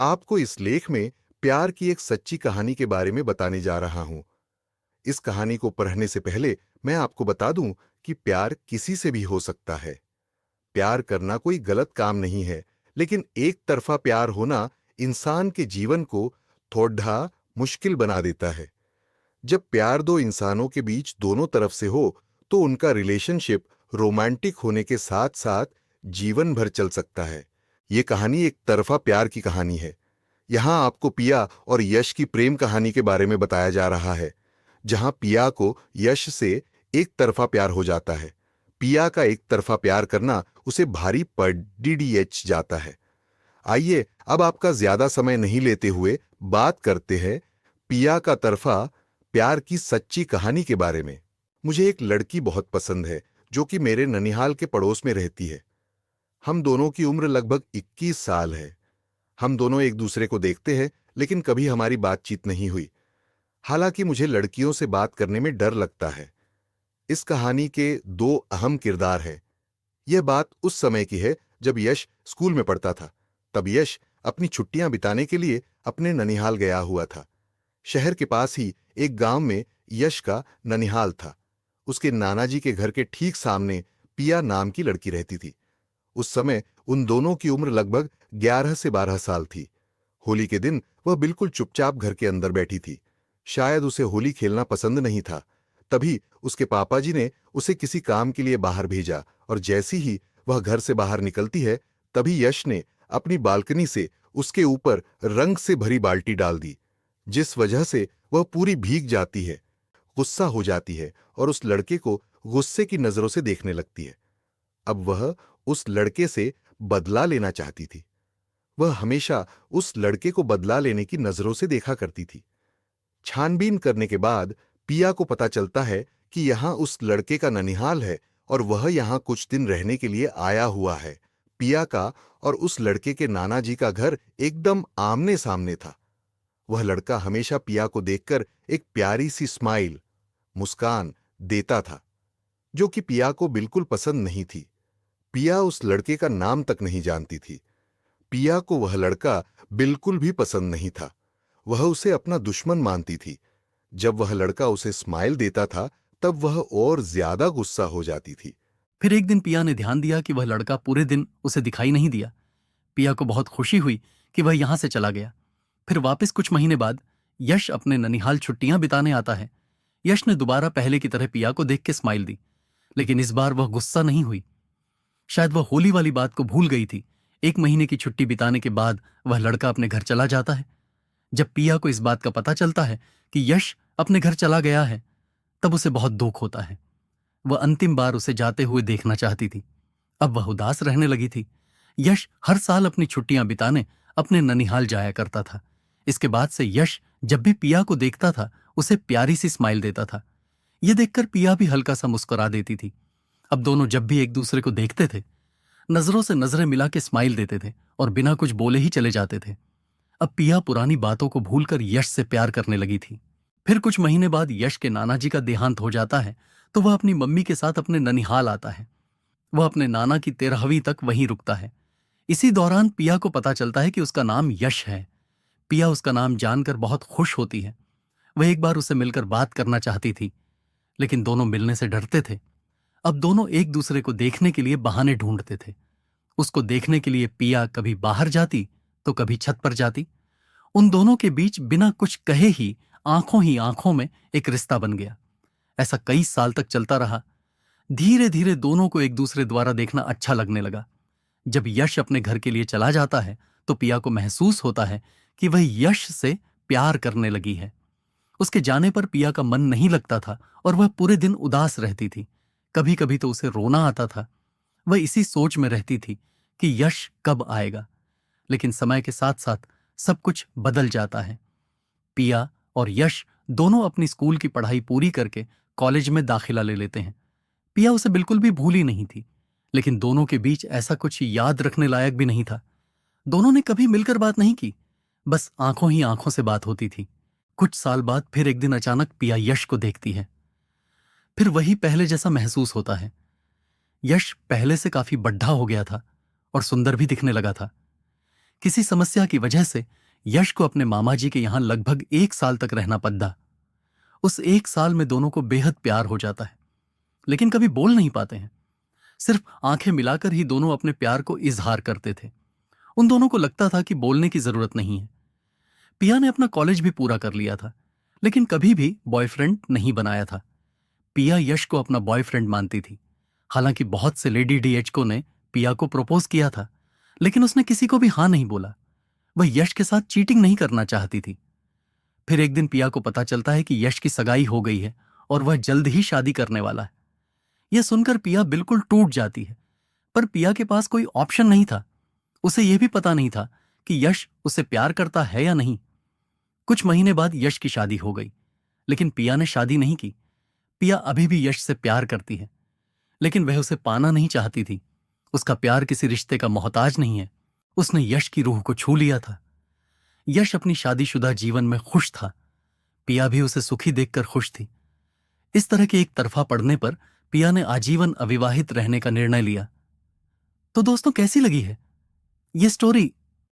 आपको इस लेख में प्यार की एक सच्ची कहानी के बारे में बताने जा रहा हूं। इस कहानी को पढ़ने से पहले मैं आपको बता दूं कि प्यार किसी से भी हो सकता है। प्यार करना कोई गलत काम नहीं है, लेकिन एक तरफा प्यार होना इंसान के जीवन को थोड़ा मुश्किल बना देता है। जब प्यार दो इंसानों के बीच दोनों तरफ से हो, तो उनका रिलेशनशिप रोमांटिक होने के साथ साथ जीवन भर चल सकता है। ये कहानी एक तरफा प्यार की कहानी है। यहां आपको पिया और यश की प्रेम कहानी के बारे में बताया जा रहा है, जहां पिया को यश से एक तरफा प्यार हो जाता है। पिया का एक तरफा प्यार करना उसे भारी पड़ जाता है। आइए अब आपका ज्यादा समय नहीं लेते हुए बात करते हैं पिया का तरफा प्यार की सच्ची कहानी के बारे में। मुझे एक लड़की बहुत पसंद है जो कि मेरे ननिहाल के पड़ोस में रहती है। हम दोनों की उम्र लगभग 21 साल है। हम दोनों एक दूसरे को देखते हैं, लेकिन कभी हमारी बातचीत नहीं हुई। हालांकि मुझे लड़कियों से बात करने में डर लगता है। इस कहानी के दो अहम किरदार हैं। यह बात उस समय की है जब यश स्कूल में पढ़ता था। तब यश अपनी छुट्टियां बिताने के लिए अपने ननिहाल गया हुआ था। शहर के पास ही एक गांव में यश का ननिहाल था। उसके नानाजी के घर के ठीक सामने पिया नाम की लड़की रहती थी। उस समय उन दोनों की उम्र लगभग 11 से 12 साल थी। होली के दिन वह बिल्कुल चुपचाप घर के अंदर बैठी थी। शायद उसे होली खेलना पसंद नहीं था। तभी उसके पापा जी ने उसे किसी काम के लिए बाहर भेजा, और जैसी ही वह घर से बाहर निकलती है, तभी यश ने अपनी बालकनी से उसके ऊपर रंग से भरी बाल्टी डाल दी, जिस वजह से वह पूरी भीग जाती है, गुस्सा हो जाती है और उस लड़के को गुस्से की नजरों से देखने लगती है। अब वह उस लड़के से बदला लेना चाहती थी। वह हमेशा उस लड़के को बदला लेने की नजरों से देखा करती थी। छानबीन करने के बाद पिया को पता चलता है कि यहां उस लड़के का ननिहाल है और वह यहां कुछ दिन रहने के लिए आया हुआ है। पिया का और उस लड़के के नाना जी का घर एकदम आमने सामने था। वह लड़का हमेशा पिया को देखकर एक प्यारी सी स्माइल, मुस्कान देता था, जो कि पिया को बिल्कुल पसंद नहीं थी। पिया उस लड़के का नाम तक नहीं जानती थी। पिया को वह लड़का बिल्कुल भी पसंद नहीं था। वह उसे अपना दुश्मन मानती थी। जब वह लड़का उसे स्माइल देता था, तब वह और ज्यादा गुस्सा हो जाती थी। फिर एक दिन पिया ने ध्यान दिया कि वह लड़का पूरे दिन उसे दिखाई नहीं दिया। पिया को बहुत खुशी हुई कि वह यहां से चला गया। फिर वापस कुछ महीने बाद यश अपने ननिहाल छुट्टियां बिताने आता है। यश ने दोबारा पहले की तरह पिया को देख के स्माइल दी, लेकिन इस बार वह गुस्सा नहीं हुई। शायद वह होली वाली बात को भूल गई थी। 1 महीने की छुट्टी बिताने के बाद वह लड़का अपने घर चला जाता है। जब पिया को इस बात का पता चलता है कि यश अपने घर चला गया है, तब उसे बहुत दुख होता है। वह अंतिम बार उसे जाते हुए देखना चाहती थी। अब वह उदास रहने लगी थी। यश हर साल अपनी छुट्टियां बिताने अपने ननिहाल जाया करता था। इसके बाद से यश जब भी पिया को देखता था, उसे प्यारी सी स्माइल देता था। यह देखकर पिया भी हल्का सा मुस्कुरा देती थी। अब दोनों जब भी एक दूसरे को देखते थे, नजरों से नजरें मिला के स्माइल देते थे और बिना कुछ बोले ही चले जाते थे। अब पिया पुरानी बातों को भूलकर यश से प्यार करने लगी थी। फिर कुछ महीने बाद यश के नाना जी का देहांत हो जाता है, तो वह अपनी मम्मी के साथ अपने ननिहाल आता है। वह अपने नाना की 13वीं तक वहीं रुकता है। इसी दौरान पिया को पता चलता है कि उसका नाम यश है। पिया उसका नाम जानकर बहुत खुश होती है। वह एक बार उसे मिलकर बात करना चाहती थी, लेकिन दोनों मिलने से डरते थे। अब दोनों एक दूसरे को देखने के लिए बहाने ढूंढते थे। उसको देखने के लिए पिया कभी बाहर जाती तो कभी छत पर जाती। उन दोनों के बीच बिना कुछ कहे ही आंखों में एक रिश्ता बन गया। ऐसा कई साल तक चलता रहा। धीरे धीरे दोनों को एक दूसरे द्वारा देखना अच्छा लगने लगा। जब यश अपने घर के लिए चला जाता है, तो पिया को महसूस होता है कि वह यश से प्यार करने लगी है। उसके जाने पर पिया का मन नहीं लगता था और वह पूरे दिन उदास रहती थी। कभी कभी तो उसे रोना आता था। वह इसी सोच में रहती थी कि यश कब आएगा। लेकिन समय के साथ साथ सब कुछ बदल जाता है। पिया और यश दोनों अपनी स्कूल की पढ़ाई पूरी करके कॉलेज में दाखिला ले लेते हैं। पिया उसे बिल्कुल भी भूली नहीं थी, लेकिन दोनों के बीच ऐसा कुछ याद रखने लायक भी नहीं था। दोनों ने कभी मिलकर बात नहीं की, बस आंखों ही आंखों से बात होती थी। कुछ साल बाद फिर एक दिन अचानक पिया यश को देखती है। फिर वही पहले जैसा महसूस होता है। यश पहले से काफी बड्ढा हो गया था और सुंदर भी दिखने लगा था। किसी समस्या की वजह से यश को अपने मामा जी के यहां लगभग 1 साल तक रहना पड़ा। उस 1 साल में दोनों को बेहद प्यार हो जाता है, लेकिन कभी बोल नहीं पाते हैं। सिर्फ आंखें मिलाकर ही दोनों अपने प्यार को इजहार करते थे। उन दोनों को लगता था कि बोलने की जरूरत नहीं है। पिया ने अपना कॉलेज भी पूरा कर लिया था, लेकिन कभी भी बॉयफ्रेंड नहीं बनाया था। पिया यश को अपना बॉयफ्रेंड मानती थी। हालांकि बहुत से लेडी डीएचको ने पिया को प्रपोज किया था, लेकिन उसने किसी को भी हां नहीं बोला। वह यश के साथ चीटिंग नहीं करना चाहती थी। फिर एक दिन पिया को पता चलता है कि यश की सगाई हो गई है और वह जल्द ही शादी करने वाला है। यह सुनकर पिया बिल्कुल टूट जाती है, पर पिया के पास कोई ऑप्शन नहीं था। उसे यह भी पता नहीं था कि यश उसे प्यार करता है या नहीं। कुछ महीने बाद यश की शादी हो गई, लेकिन पिया ने शादी नहीं की। पिया अभी भी यश से प्यार करती है, लेकिन वह उसे पाना नहीं चाहती थी। उसका प्यार किसी रिश्ते का मोहताज नहीं है। उसने यश की रूह को छू लिया था। यश अपनी शादीशुदा जीवन में खुश था। पिया भी उसे सुखी देखकर खुश थी। इस तरह के एक तरफा पड़ने पर पिया ने आजीवन अविवाहित रहने का निर्णय लिया। तो दोस्तों, कैसी लगी है ये स्टोरी?